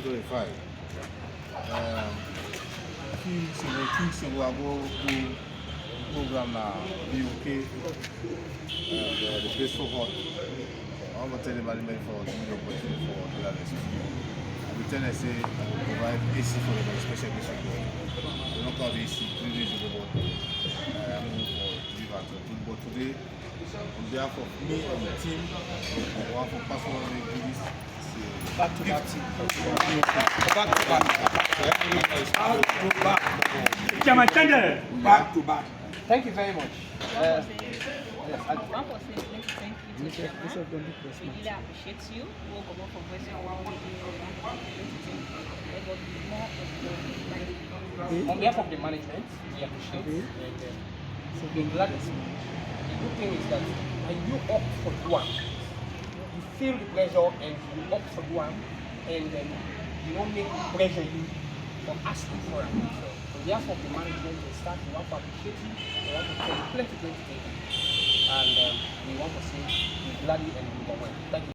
2025. Two weeks ago, I go to program now, be okay. The place so hot. I want to tell the management for doing the opportunity for the SLPP. We tell them say I will provide AC for them, especially this week. We don't have AC 3 days ago, but I am moving for leave at all. But today, on behalf of me and the team, I want to personally do this. Back to back. Back to back. Thank you very much. One for saying thank you. We really appreciate you. We'll come up from Western On behalf of the management, we appreciate it. And we're glad to see you. The good thing is that when you opt for one, you feel the pressure and you opt for one, and then you don't make pressure you for asking for it. So, on behalf of the management, the staff, we want to appreciate you. We want to tell you plenty. And we want to say we're glad and we are well. Thank you.